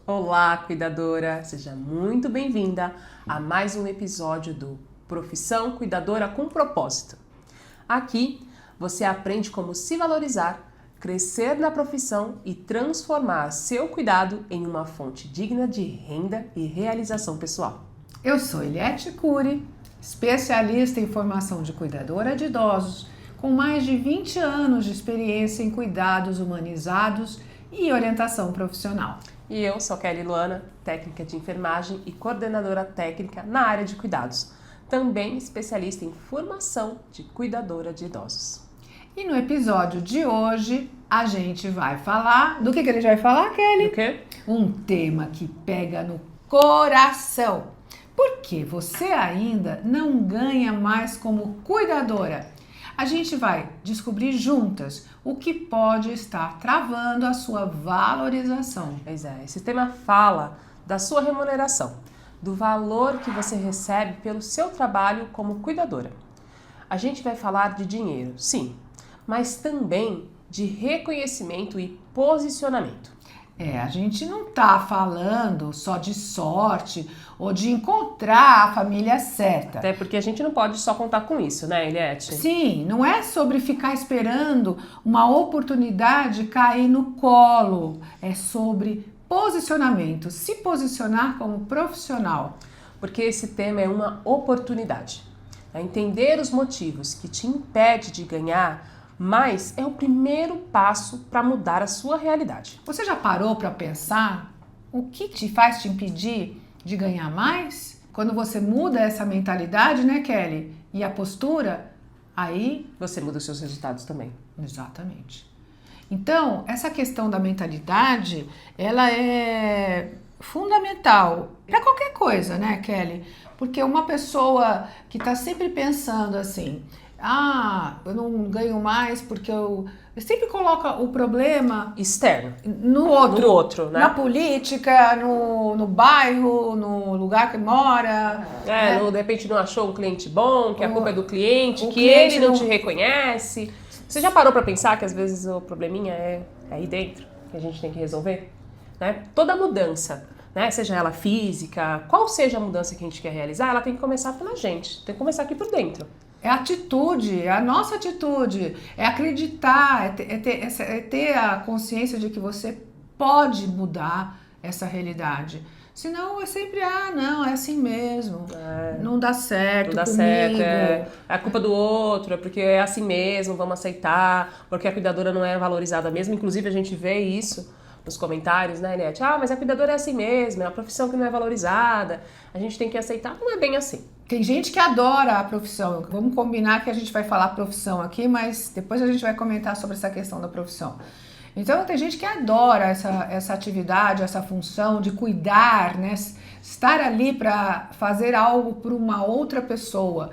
Olá, cuidadora! Seja muito bem-vinda a mais um episódio do Profissão Cuidadora com Propósito. Aqui você aprende como se valorizar, crescer na profissão e transformar seu cuidado em uma fonte digna de renda e realização pessoal. Eu sou Eliette Cury, especialista em formação de cuidadora de idosos, com mais de 20 anos de experiência em cuidados humanizados e orientação profissional. E eu sou Kelly Luana, técnica de enfermagem e coordenadora técnica na área de cuidados, também especialista em formação de cuidadora de idosos. E no episódio de hoje, a gente vai falar... Do que a gente vai falar, Kelly? Do quê? Um tema que pega no coração. Porque você ainda não ganha mais como cuidadora. A gente vai descobrir juntas o que pode estar travando a sua valorização. Pois é, esse tema fala da sua remuneração, do valor que você recebe pelo seu trabalho como cuidadora. A gente vai falar de dinheiro, sim, mas também de reconhecimento e posicionamento. A gente não tá falando só de sorte ou de encontrar a família certa. Até porque a gente não pode só contar com isso, né, Eliette? Sim, não é sobre ficar esperando uma oportunidade cair no colo. É sobre posicionamento, se posicionar como profissional. Porque esse tema é uma oportunidade. Entender os motivos que te impede de ganhar, mas é o primeiro passo para mudar a sua realidade. Você já parou para pensar o que te faz te impedir de ganhar mais? Quando você muda essa mentalidade, né, Kelly? E a postura, aí... Você muda os seus resultados também. Exatamente. Então, essa questão da mentalidade, ela é fundamental para qualquer coisa, né, Kelly? Porque uma pessoa que está sempre pensando assim... eu não ganho mais porque eu sempre coloca o problema externo no outro, né? Na política, no bairro, no lugar que mora. Né? De repente não achou um cliente bom, que a culpa é do cliente, que ele não te reconhece. Você já parou para pensar que às vezes o probleminha é aí dentro, que a gente tem que resolver? Né? Toda mudança, né? Seja ela física, qual seja a mudança que a gente quer realizar, ela tem que começar pela gente, tem que começar aqui por dentro. É atitude, é a nossa atitude, é acreditar, é ter a consciência de que você pode mudar essa realidade. Senão é sempre, não, é assim mesmo, não dá certo não dá comigo. Certo, é a culpa do outro, é porque é assim mesmo, vamos aceitar, porque a cuidadora não é valorizada mesmo. Inclusive a gente vê isso nos comentários, né, Eliette? Mas a cuidadora é assim mesmo, é uma profissão que não é valorizada, a gente tem que aceitar. Não é bem assim. Tem gente que adora a profissão. Vamos combinar que a gente vai falar profissão aqui, mas depois a gente vai comentar sobre essa questão da profissão. Então, tem gente que adora essa atividade, essa função de cuidar, né? Estar ali para fazer algo por uma outra pessoa.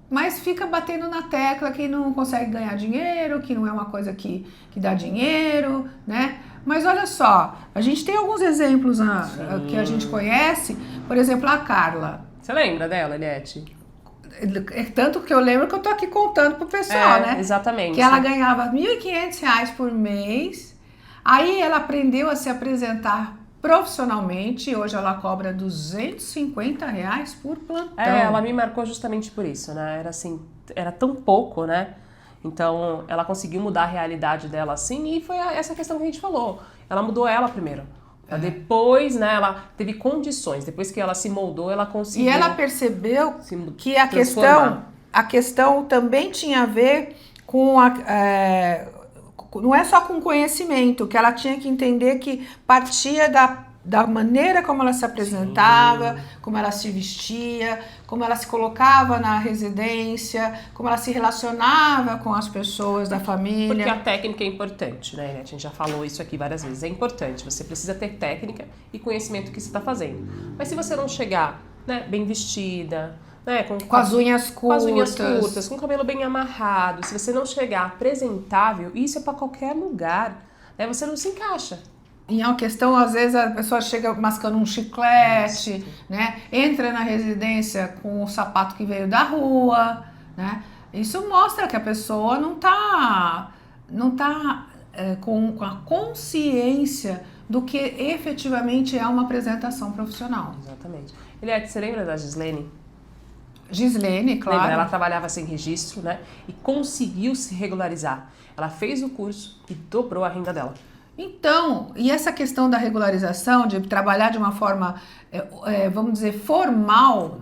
Mas fica batendo na tecla que não consegue ganhar dinheiro, que não é uma coisa que dá dinheiro, né? Mas olha só, a gente tem alguns exemplos que a gente conhece. Por exemplo, a Carla. Você lembra dela, Eliette? Tanto que eu lembro que eu tô aqui contando pro pessoal, né? Exatamente. Que ela ganhava R$ 1.500 por mês. Aí ela aprendeu a se apresentar profissionalmente e hoje ela cobra R$ 250 por plantão. Ela me marcou justamente por isso, né? Era assim, era tão pouco, né? Então, ela conseguiu mudar a realidade dela assim, e foi essa questão que a gente falou. Ela mudou ela primeiro. Depois, né, ela teve condições. Depois que ela se moldou, ela conseguiu... E ela percebeu que a questão também tinha a ver com não é só com conhecimento, que ela tinha que entender que partia da maneira como ela se apresentava, sim, como ela se vestia, como ela se colocava na residência, como ela se relacionava com as pessoas da família. Porque a técnica é importante, né? A gente já falou isso aqui várias vezes. É importante, você precisa ter técnica e conhecimento do que você está fazendo. Mas se você não chegar, né, bem vestida, né, com as unhas curtas, com o cabelo bem amarrado, se você não chegar apresentável, isso é para qualquer lugar, né? Você não se encaixa. E é uma questão, às vezes, a pessoa chega mascando um chiclete, né? Entra na residência com o sapato que veio da rua, né? Isso mostra que a pessoa não tá com a consciência do que efetivamente é uma apresentação profissional. Exatamente. Eliette, você lembra da Gislene? Gislene, claro. Lembra, ela trabalhava sem registro, né? E conseguiu se regularizar. Ela fez o curso e dobrou a renda dela. Então, e essa questão da regularização, de trabalhar de uma forma, vamos dizer, formal,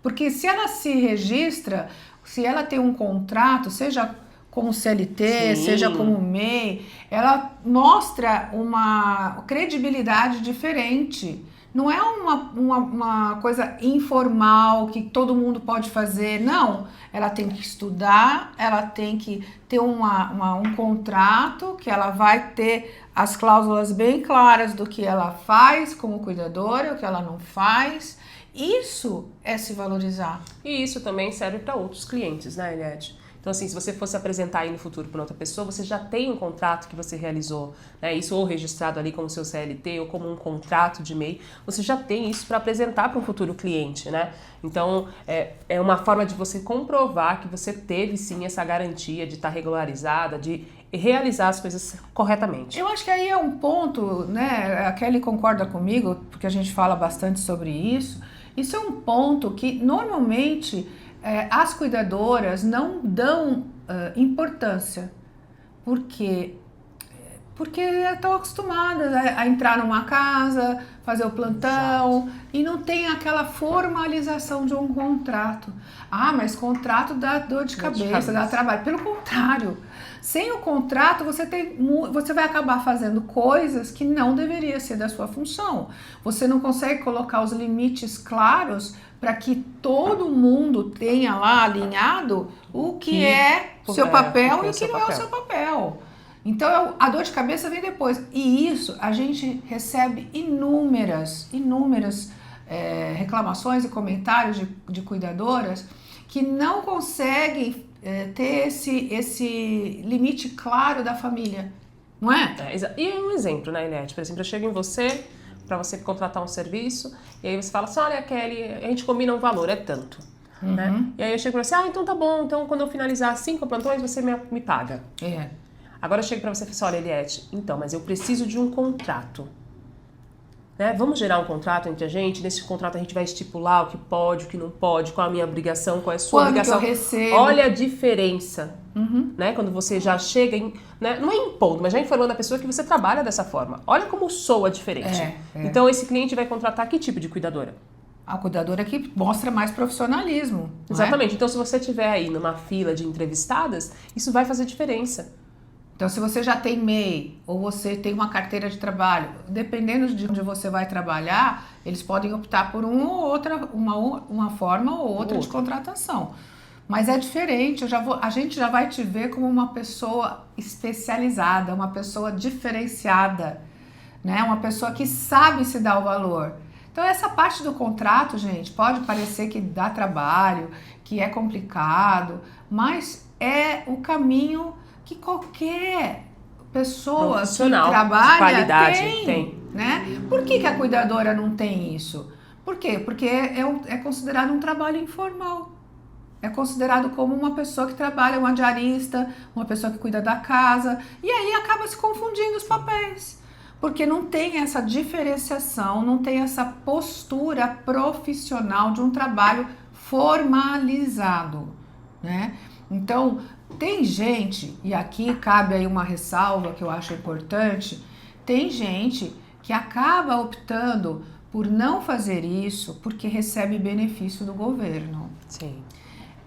porque se ela se registra, se ela tem um contrato, seja como CLT, Sim. seja como MEI, ela mostra uma credibilidade diferente. Não é uma coisa informal que todo mundo pode fazer, não. Ela tem que estudar, ela tem que ter um contrato, que ela vai ter as cláusulas bem claras do que ela faz como cuidadora, o que ela não faz. Isso é se valorizar. E isso também serve para outros clientes, né, Eliette? Então, assim, se você fosse apresentar aí no futuro para outra pessoa, você já tem um contrato que você realizou, né? Isso ou registrado ali como seu CLT ou como um contrato de MEI, você já tem isso para apresentar para um futuro cliente, né? Então, é uma forma de você comprovar que você teve, sim, essa garantia de estar regularizada, de realizar as coisas corretamente. Eu acho que aí é um ponto, né? A Kelly concorda comigo, porque a gente fala bastante sobre isso. Isso é um ponto que, normalmente, as cuidadoras não dão importância, porque estão acostumadas a entrar numa casa, fazer o plantão. Exato. E não tem aquela formalização de um contrato. Ah, mas contrato dá dor de cabeça, dá trabalho. Pelo contrário, sem o contrato você vai acabar fazendo coisas que não deveria ser da sua função. Você não consegue colocar os limites claros para que todo mundo tenha lá alinhado o que é seu papel e o que não é o seu papel. Então, a dor de cabeça vem depois. E isso, a gente recebe inúmeras reclamações e comentários de cuidadoras que não conseguem ter esse limite claro da família, não é? E um exemplo, né, Eliette? Por exemplo, eu chego em você para você contratar um serviço, e aí você fala assim, olha, Kelly, a gente combina um valor, é tanto. Uhum. Né? E aí eu chego para você, então tá bom, então quando eu finalizar 5 plantões, você me paga. Agora eu chego para você e falo assim, olha, Eliette, então, mas eu preciso de um contrato. Né? Vamos gerar um contrato entre a gente, nesse contrato a gente vai estipular o que pode, o que não pode, qual a minha obrigação, qual é a sua obrigação. Quando eu recebo. Olha a diferença, né? Quando você já chega, né? Não é impondo, mas já informando a pessoa que você trabalha dessa forma. Olha como soa diferente. Então esse cliente vai contratar que tipo de cuidadora? A cuidadora que mostra mais profissionalismo. Exatamente. Então se você estiver aí numa fila de entrevistadas, isso vai fazer diferença. Então, se você já tem MEI ou você tem uma carteira de trabalho, dependendo de onde você vai trabalhar, eles podem optar por uma forma ou outra de contratação. Mas é diferente, a gente já vai te ver como uma pessoa especializada, uma pessoa diferenciada, né? Uma pessoa que sabe se dar o valor. Então, essa parte do contrato, gente, pode parecer que dá trabalho, que é complicado, mas é o caminho que qualquer pessoa que trabalha de qualidade tem. Né? Por que a cuidadora não tem isso? Por quê? Porque é considerado um trabalho informal. É considerado como uma pessoa que trabalha, uma diarista, uma pessoa que cuida da casa. E aí acaba se confundindo os papéis. Porque não tem essa diferenciação, não tem essa postura profissional de um trabalho formalizado. Né? Então, tem gente, e aqui cabe aí uma ressalva que eu acho importante, tem gente que acaba optando por não fazer isso porque recebe benefício do governo. Sim.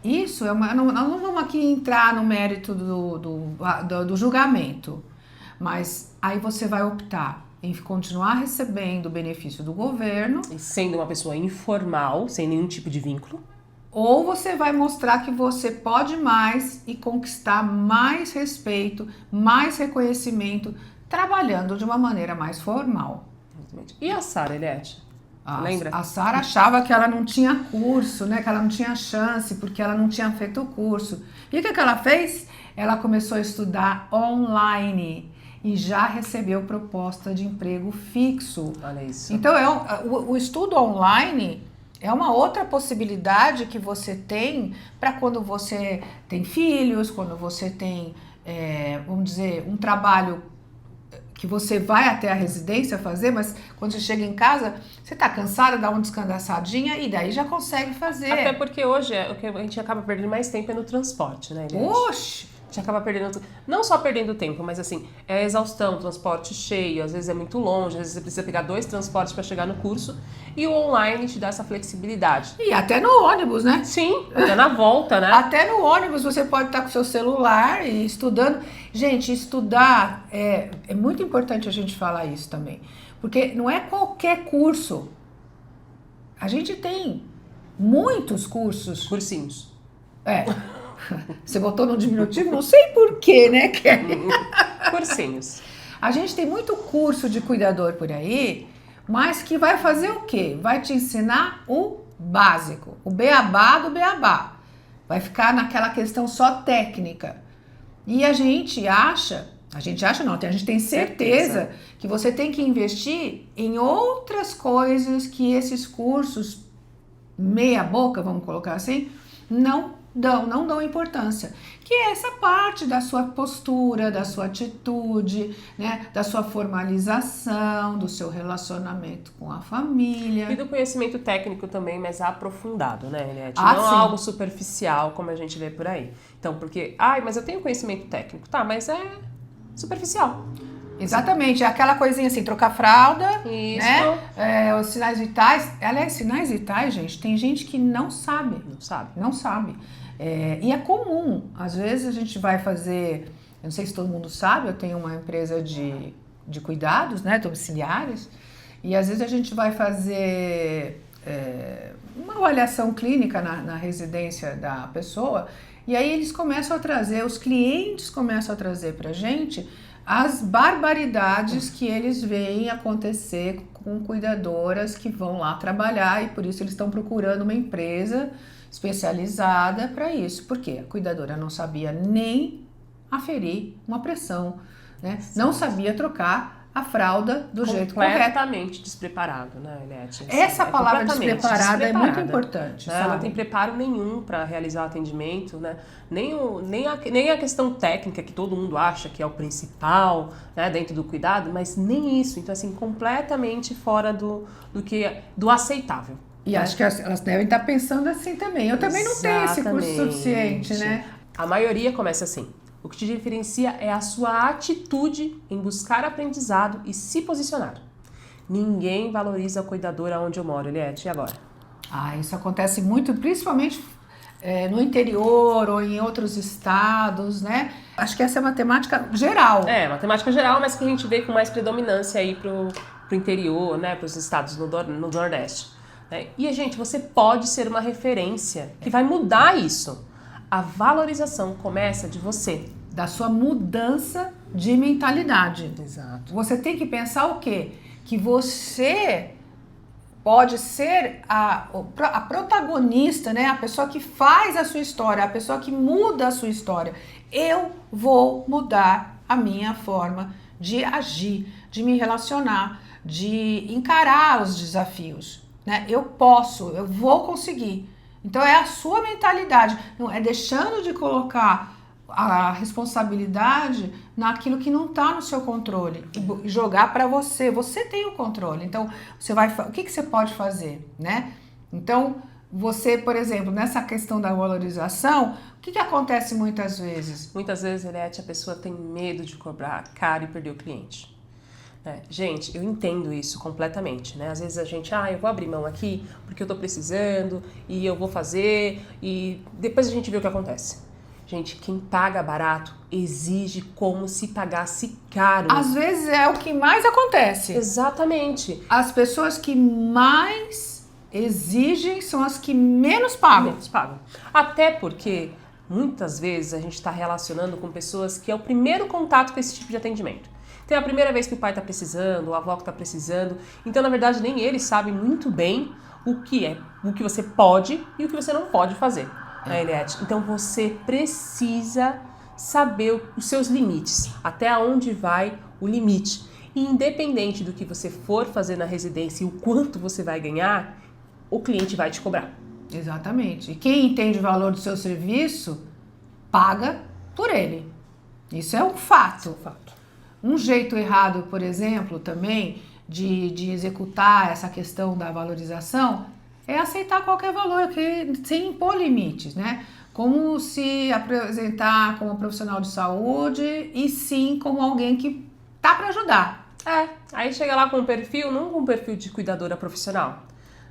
Isso nós não vamos aqui entrar no mérito do julgamento, mas aí você vai optar em continuar recebendo o benefício do governo. E sendo uma pessoa informal, sem nenhum tipo de vínculo. Ou você vai mostrar que você pode mais e conquistar mais respeito, mais reconhecimento, trabalhando de uma maneira mais formal. E a Sara, Eliette? Lembra? A Sara achava que ela não tinha curso, né? Que ela não tinha chance, porque ela não tinha feito o curso. E o que ela fez? Ela começou a estudar online e já recebeu proposta de emprego fixo. Olha isso. Então, o estudo online é uma outra possibilidade que você tem para quando você tem filhos, quando você tem, vamos dizer, um trabalho que você vai até a residência fazer, mas quando você chega em casa, você tá cansada, dá uma descansadinha e daí já consegue fazer. Até porque hoje o que a gente acaba perdendo mais tempo é no transporte, né, Eliette? Oxi! A gente acaba perdendo, não só perdendo tempo, mas assim, é a exaustão, transporte cheio, às vezes é muito longe, às vezes você precisa pegar 2 transportes para chegar no curso, e o online te dá essa flexibilidade. E até no ônibus, né? Sim, até na volta, né? Até no ônibus você pode estar com o seu celular e estudando. Gente, estudar é muito importante a gente falar isso também, porque não é qualquer curso. A gente tem muitos cursos. Cursinhos. Você botou no diminutivo, não sei porquê, né, Kelly? Cursinhos. A gente tem muito curso de cuidador por aí, mas que vai fazer o quê? Vai te ensinar o básico, o beabá do beabá. Vai ficar naquela questão só técnica. E a gente tem certeza que você tem que investir em outras coisas que esses cursos meia boca, vamos colocar assim, não dão importância, que é essa parte da sua postura, da sua atitude, né, da sua formalização, do seu relacionamento com a família. E do conhecimento técnico também, mas aprofundado, né, Eliette? Não sim. Algo superficial, como a gente vê por aí. Então, porque, mas eu tenho conhecimento técnico, tá, mas é superficial. Exatamente, é aquela coisinha assim, trocar fralda, Isso. né? Os sinais vitais. Aliás, sinais vitais, gente, tem gente que não sabe. Não sabe. E é comum. Às vezes a gente vai fazer, eu não sei se todo mundo sabe, eu tenho uma empresa de cuidados, né, domiciliares, e às vezes a gente vai fazer uma avaliação clínica na residência da pessoa, e aí eles começam a trazer, os clientes começam a trazer pra gente as barbaridades que eles veem acontecer com cuidadoras que vão lá trabalhar, e por isso eles estão procurando uma empresa especializada para isso. Por quê? A cuidadora não sabia nem aferir uma pressão, né? Não sabia trocar a fralda do jeito correto. Completamente despreparado, né, Eliette? Essa palavra despreparada é muito importante, né? sabe? Ela não tem preparo nenhum para realizar o atendimento, né? Nem a questão técnica que todo mundo acha que é o principal, né, dentro do cuidado, mas nem isso. Então, assim, completamente fora do aceitável. E acho que elas devem estar pensando assim também. Eu também não tenho esse curso suficiente, né? A maioria começa assim. O que te diferencia é a sua atitude em buscar aprendizado e se posicionar. Ninguém valoriza a cuidadora onde eu moro, Eliette, e agora? Isso acontece muito, principalmente no interior ou em outros estados, né? Acho que essa é uma temática geral. Uma temática geral, mas que a gente vê com mais predominância aí pro interior, né? Para os estados no Nordeste. E, gente, você pode ser uma referência que vai mudar isso. A valorização começa de você. Da sua mudança de mentalidade. Exato. Você tem que pensar o quê? Que você pode ser a protagonista, né? A pessoa que faz a sua história, a pessoa que muda a sua história. Eu vou mudar a minha forma de agir, de me relacionar, de encarar os desafios, né? Eu vou conseguir. Então é a sua mentalidade, não é deixando de colocar a responsabilidade naquilo que não está no seu controle e jogar para você. Você tem o controle, então o que você pode fazer, né? Então você, por exemplo, nessa questão da valorização, o que acontece muitas vezes? Muitas vezes, Eliette, a pessoa tem medo de cobrar caro e perder o cliente. Gente, eu entendo isso completamente, né? Às vezes a gente, eu vou abrir mão aqui porque eu tô precisando e eu vou fazer e depois a gente vê o que acontece. Gente, quem paga barato exige como se pagasse caro. Às vezes é o que mais acontece. Exatamente. As pessoas que mais exigem são as que menos pagam. Até porque muitas vezes a gente está relacionando com pessoas que é o primeiro contato com esse tipo de atendimento. Então é a primeira vez que o pai está precisando, o avó que está precisando. Então, na verdade, nem eles sabem muito bem o que você pode e o que você não pode fazer, né, Eliette? Então você precisa saber os seus limites, até onde vai o limite. E independente do que você for fazer na residência e o quanto você vai ganhar, o cliente vai te cobrar. Exatamente. E quem entende o valor do seu serviço, paga por ele. Isso é um fato. Um jeito errado, por exemplo, também de executar essa questão da valorização é aceitar qualquer valor, sem impor limites, né? Como se apresentar como profissional de saúde e sim como alguém que tá para ajudar. Aí chega lá com um perfil, não com um perfil de cuidadora profissional.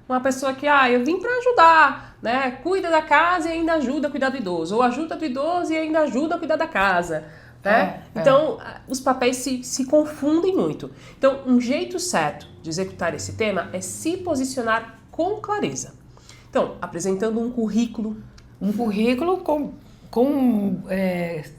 Uma pessoa que, eu vim para ajudar, né? Cuida da casa e ainda ajuda a cuidar do idoso. Ou ajuda do idoso e ainda ajuda a cuidar da casa, né? Então, os papéis se confundem muito. Então, um jeito certo de executar esse tema é se posicionar com clareza. Então, apresentando um currículo. Um currículo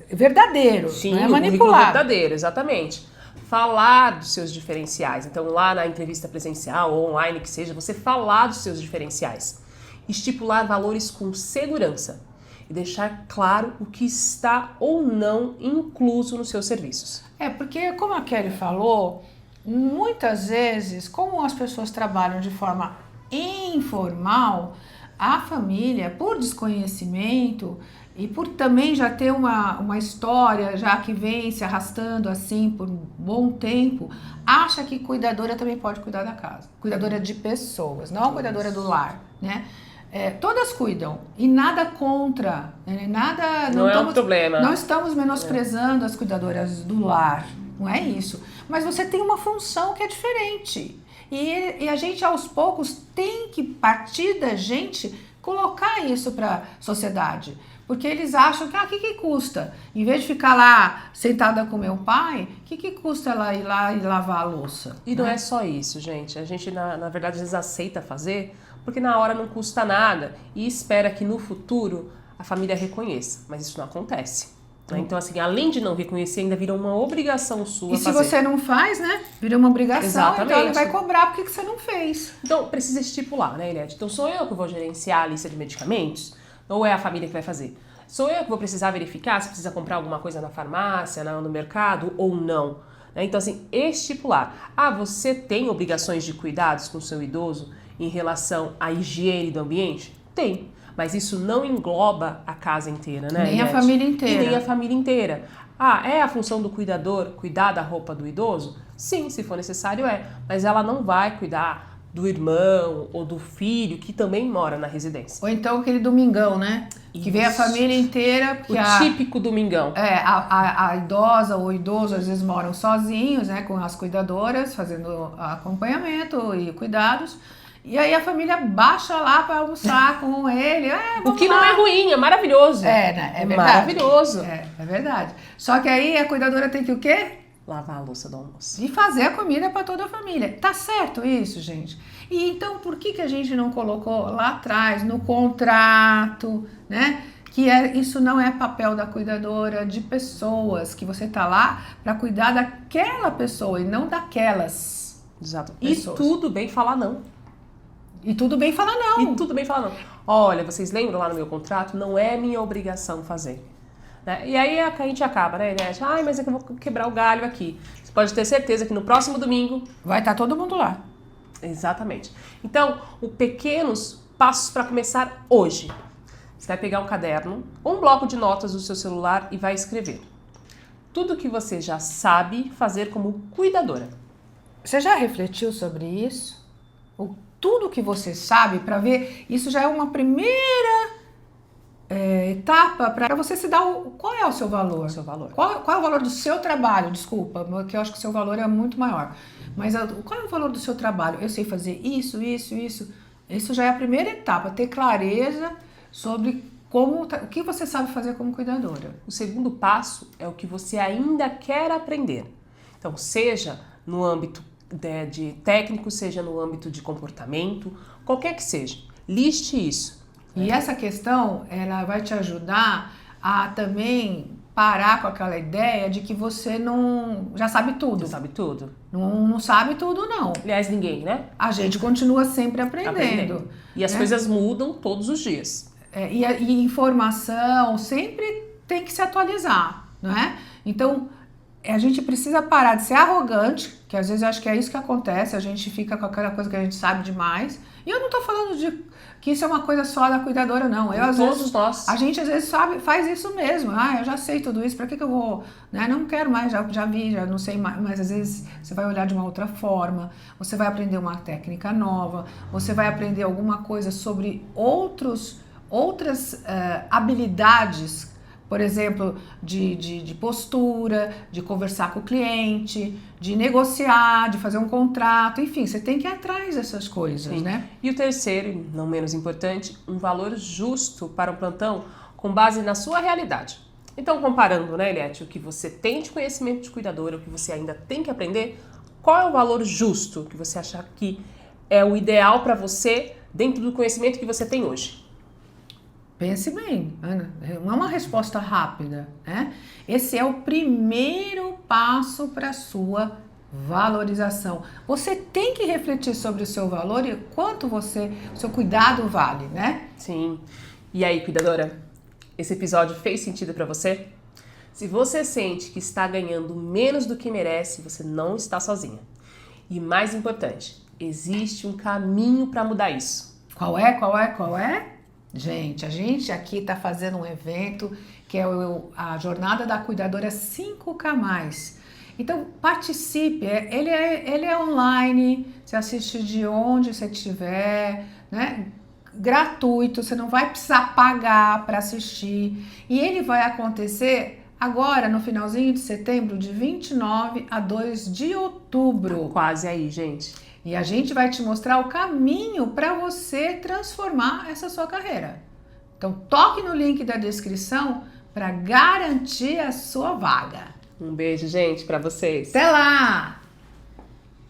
verdadeiro, Sim, não é um manipulado. currículo verdadeiro, exatamente. Falar dos seus diferenciais. Então, lá na entrevista presencial ou online que seja, você falar dos seus diferenciais. Estipular valores com segurança e deixar claro o que está ou não incluso nos seus serviços. Porque, como a Kelly falou, muitas vezes, como as pessoas trabalham de forma informal, a família, por desconhecimento e por também já ter uma história já que vem se arrastando assim por um bom tempo, acha que cuidadora também pode cuidar da casa. Cuidadora de pessoas, não cuidadora do lar, né? Todas cuidam e nada contra, né? Nada. Não é um problema. Não estamos menosprezando as cuidadoras do lar, não é isso. Mas você tem uma função que é diferente. E a gente, aos poucos, tem que partir da gente colocar isso para a sociedade. Porque eles acham que, o que custa? Em vez de ficar lá sentada com meu pai, o que custa ela ir lá e lavar a louça? E não é só isso, gente. A gente, na verdade, às vezes aceita fazer porque na hora não custa nada e espera que no futuro a família reconheça. Mas isso não acontece. Né? Então, assim, além de não reconhecer, ainda vira uma obrigação sua fazer. E se você não faz, né? Vira uma obrigação. Exatamente. Então ele vai cobrar porque você não fez. Então, precisa estipular, né, Eliette? Então, sou eu que vou gerenciar a lista de medicamentos? Ou é a família que vai fazer? Sou eu que vou precisar verificar se precisa comprar alguma coisa na farmácia, no mercado ou não? Né? Então, assim, estipular. Você tem obrigações de cuidados com o seu idoso em relação à higiene do ambiente? Tem. Mas isso não engloba a casa inteira, né? Nem a família inteira. E nem a família inteira. É a função do cuidador cuidar da roupa do idoso? Sim, se for necessário é. Mas ela não vai cuidar do irmão ou do filho que também mora na residência. Ou então aquele domingão, né? Isso. Que vem a família inteira. O típico domingão. A idosa ou o idoso às vezes moram sozinhos, né? Com as cuidadoras, fazendo acompanhamento e cuidados. E aí a família baixa lá para almoçar com ele. O que não é ruim, é maravilhoso. Né? É verdade. Maravilhoso. É verdade. Só que aí a cuidadora tem que o quê? Lavar a louça do almoço. E fazer a comida para toda a família. Tá certo isso, gente? E então por que a gente não colocou lá atrás, no contrato, né? Que isso não é papel da cuidadora de pessoas, que você tá lá para cuidar daquela pessoa e não daquelas. Exato. Pessoas. E tudo bem falar não. E tudo bem falar não. E tudo bem falar não. Olha, vocês lembram lá no meu contrato? Não é minha obrigação fazer. Né? E aí a gente acaba, né, Eliette? Mas é que eu vou quebrar o galho aqui. Você pode ter certeza que no próximo domingo... vai estar todo mundo lá. Exatamente. Então, pequenos passos para começar hoje. Você vai pegar um caderno ou um bloco de notas do seu celular e vai escrever tudo que você já sabe fazer como cuidadora. Você já refletiu sobre isso? Tudo que você sabe para ver, isso já é uma primeira etapa para você se dar qual é o seu valor. Qual é o valor do seu trabalho? Desculpa, porque eu acho que o seu valor é muito maior. Mas qual é o valor do seu trabalho? Eu sei fazer isso. Isso já é a primeira etapa, ter clareza sobre o que você sabe fazer como cuidadora. O segundo passo é o que você ainda quer aprender. Então, seja no âmbito de técnico, seja no âmbito de comportamento, qualquer que seja, liste isso. E essa questão, ela vai te ajudar a também parar com aquela ideia de que você já sabe tudo. Não sabe tudo. Não sabe tudo, não. Aliás, ninguém, né? A gente continua sempre aprendendo. E as coisas mudam todos os dias. E informação sempre tem que se atualizar, não é? Então, a gente precisa parar de ser arrogante, que às vezes eu acho que é isso que acontece, a gente fica com aquela coisa que a gente sabe demais. E eu não tô falando de que isso é uma coisa só da cuidadora, não. Nós. A gente às vezes faz isso mesmo. Eu já sei tudo isso, pra que eu vou... Né? Não quero mais, já vi, já não sei mais. Mas às vezes você vai olhar de uma outra forma, você vai aprender uma técnica nova, você vai aprender alguma coisa sobre outras habilidades, por exemplo, de postura, de conversar com o cliente, de negociar, de fazer um contrato, enfim, você tem que ir atrás dessas coisas, né? E o terceiro, e não menos importante, um valor justo para o plantão com base na sua realidade. Então, comparando, né, Eliette, o que você tem de conhecimento de cuidadora, o que você ainda tem que aprender, qual é o valor justo que você acha que é o ideal para você dentro do conhecimento que você tem hoje? Pense bem, Ana, não é uma resposta rápida, né? Esse é o primeiro passo para a sua valorização. Você tem que refletir sobre o seu valor e quanto o seu cuidado vale, né? Sim. E aí, cuidadora, esse episódio fez sentido para você? Se você sente que está ganhando menos do que merece, você não está sozinha. E mais importante, existe um caminho para mudar isso. Qual é? Gente, a gente aqui está fazendo um evento que é a Jornada da Cuidadora 5K+. Então, participe, ele é online, você assiste de onde você estiver, né? Gratuito, você não vai precisar pagar para assistir. E ele vai acontecer agora, no finalzinho de setembro, de 29 a 2 de outubro. Quase aí, gente. E a gente vai te mostrar o caminho para você transformar essa sua carreira. Então, toque no link da descrição para garantir a sua vaga. Um beijo, gente, para vocês. Até lá!